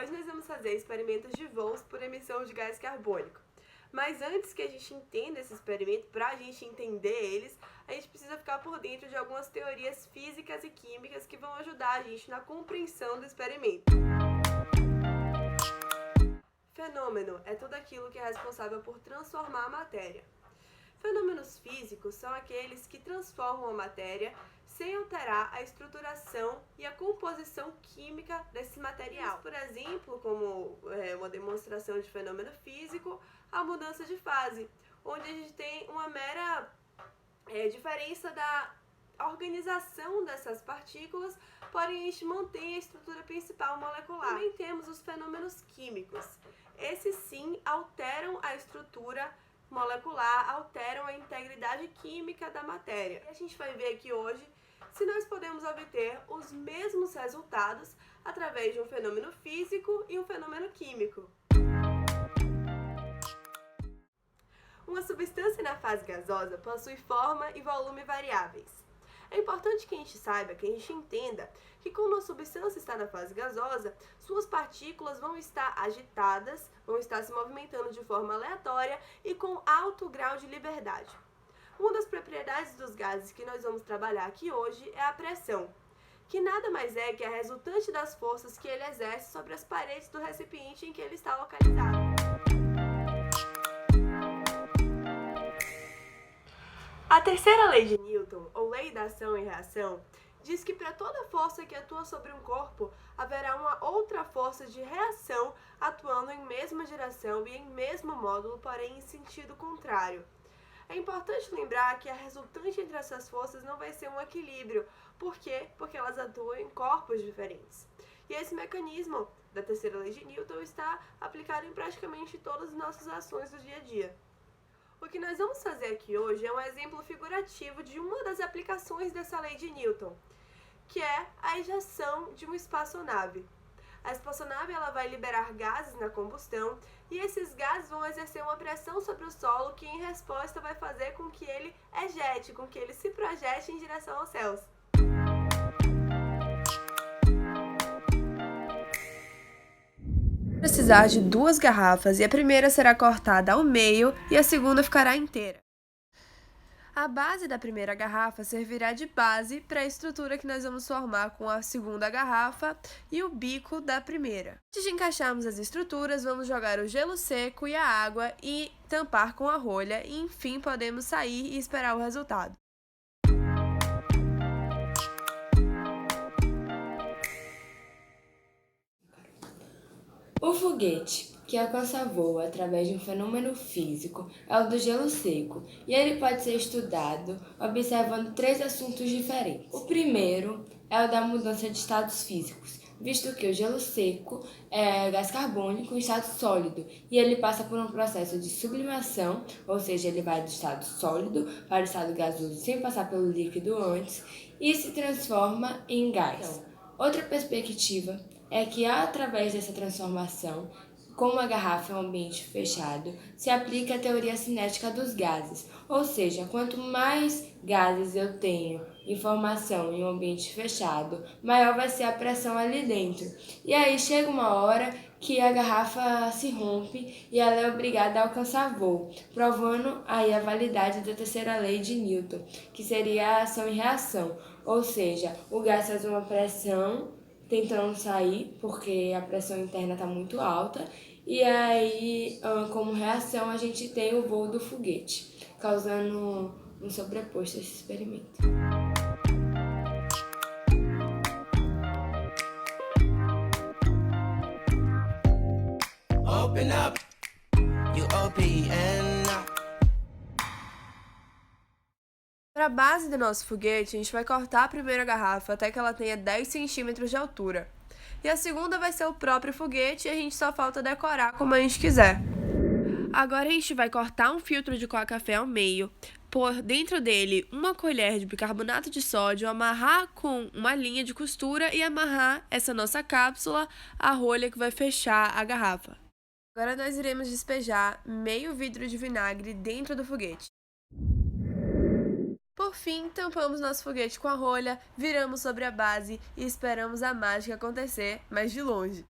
Hoje nós vamos fazer experimentos de voos por emissão de gás carbônico. Mas antes que a gente entenda esse experimento, para a gente entender eles, a gente precisa ficar por dentro de algumas teorias físicas e químicas que vão ajudar a gente na compreensão do experimento. Fenômeno é tudo aquilo que é responsável por transformar a matéria. Fenômenos físicos são aqueles que transformam a matéria sem alterar a estruturação e a composição química desse material. Por exemplo, como uma demonstração de fenômeno físico, a mudança de fase, onde a gente tem uma mera diferença da organização dessas partículas, porém a gente mantém a estrutura principal molecular. Também temos os fenômenos químicos. Esses sim alteram a estrutura molecular, alteram a integridade química da matéria. E a gente vai ver aqui hoje se nós podemos obter os mesmos resultados através de um fenômeno físico e um fenômeno químico. Uma substância na fase gasosa possui forma e volume variáveis. É importante que a gente saiba, que a gente entenda que quando uma substância está na fase gasosa, suas partículas vão estar agitadas, vão estar se movimentando de forma aleatória e com alto grau de liberdade. Uma das propriedades dos gases que nós vamos trabalhar aqui hoje é a pressão, que nada mais é que a resultante das forças que ele exerce sobre as paredes do recipiente em que ele está localizado. A terceira lei de Newton, ou lei da ação e reação, diz que para toda força que atua sobre um corpo, haverá uma outra força de reação atuando em mesma direção e em mesmo módulo, porém em sentido contrário. É importante lembrar que a resultante entre essas forças não vai ser um equilíbrio. Por quê? Porque elas atuam em corpos diferentes. E esse mecanismo da terceira lei de Newton está aplicado em praticamente todas as nossas ações do dia a dia. O que nós vamos fazer aqui hoje é um exemplo figurativo de uma das aplicações dessa lei de Newton, que é a ejeção de uma espaçonave. A espaçonave ela vai liberar gases na combustão e esses gases vão exercer uma pressão sobre o solo que, em resposta, vai fazer com que ele ejete, com que ele se projete em direção aos céus. Precisar de duas garrafas e a primeira será cortada ao meio e a segunda ficará inteira. A base da primeira garrafa servirá de base para a estrutura que nós vamos formar com a segunda garrafa e o bico da primeira. Antes de encaixarmos as estruturas, vamos jogar o gelo seco e a água e tampar com a rolha e, enfim, podemos sair e esperar o resultado. O foguete, que alcança voo através de um fenômeno físico, é o do gelo seco, e ele pode ser estudado observando três assuntos diferentes. O primeiro é o da mudança de estados físicos, visto que o gelo seco é gás carbônico em estado sólido, e ele passa por um processo de sublimação, ou seja, ele vai do estado sólido para o estado gasoso sem passar pelo líquido antes, e se transforma em gás. Outra perspectiva é que, através dessa transformação, como a garrafa é um ambiente fechado, se aplica a teoria cinética dos gases, ou seja, quanto mais gases eu tenho em formação em um ambiente fechado, maior vai ser a pressão ali dentro. E aí chega uma hora que a garrafa se rompe e ela é obrigada a alcançar voo, provando aí a validade da terceira lei de Newton, que seria a ação e reação, ou seja, o gás faz uma pressão tentando sair, porque a pressão interna está muito alta, e aí, como reação, a gente tem o voo do foguete, causando um sobreposto a esse experimento. Open up, you open up. Para a base do nosso foguete, a gente vai cortar a primeira garrafa até que ela tenha 10 centímetros de altura. E a segunda vai ser o próprio foguete e a gente só falta decorar como a gente quiser. Agora a gente vai cortar um filtro de coca-café ao meio, pôr dentro dele uma colher de bicarbonato de sódio, amarrar com uma linha de costura e amarrar essa nossa cápsula à rolha que vai fechar a garrafa. Agora nós iremos despejar meio vidro de vinagre dentro do foguete. Por fim, tampamos nosso foguete com a rolha, viramos sobre a base e esperamos a mágica acontecer, mas de longe.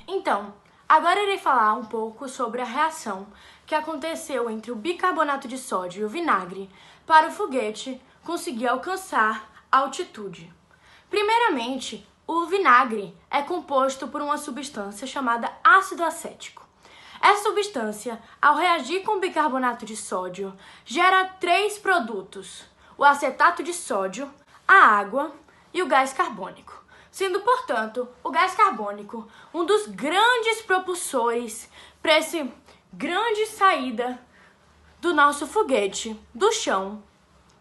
Então, agora irei falar um pouco sobre a reação que aconteceu entre o bicarbonato de sódio e o vinagre para o foguete conseguir alcançar a altitude. Primeiramente, o vinagre é composto por uma substância chamada ácido acético. Essa substância, ao reagir com o bicarbonato de sódio, gera 3 produtos: o acetato de sódio, a água e o gás carbônico, sendo, portanto, o gás carbônico um dos grandes propulsores para essa grande saída do nosso foguete do chão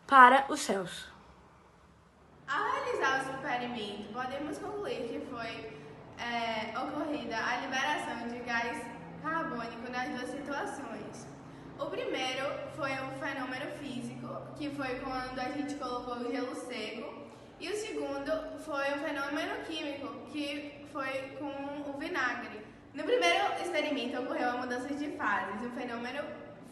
para os céus. Ao realizar o experimento, podemos concluir que foi ocorrida a liberação de gás carbônico nas duas situações. O primeiro foi um fenômeno físico, que foi quando a gente colocou o gelo seco, e o segundo foi um fenômeno químico, que foi com o vinagre. No primeiro experimento ocorreu a mudança de fases, um fenômeno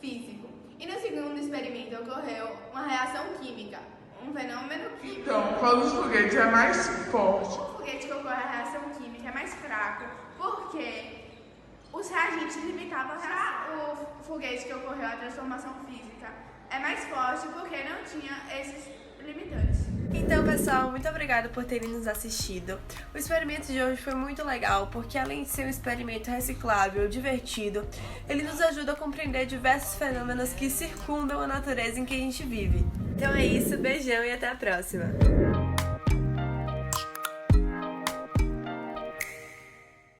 físico, e no segundo experimento ocorreu uma reação química, um fenômeno químico. Então, qual dos foguetes é mais forte? O foguete que ocorre a reação química é mais fraco, porque os reagentes limitavam o foguete que ocorreu a transformação física. É mais forte porque não tinha esses limitantes. Então, pessoal, muito obrigada por terem nos assistido. O experimento de hoje foi muito legal, porque além de ser um experimento reciclável, divertido, ele nos ajuda a compreender diversos fenômenos que circundam a natureza em que a gente vive. Então é isso, beijão e até a próxima!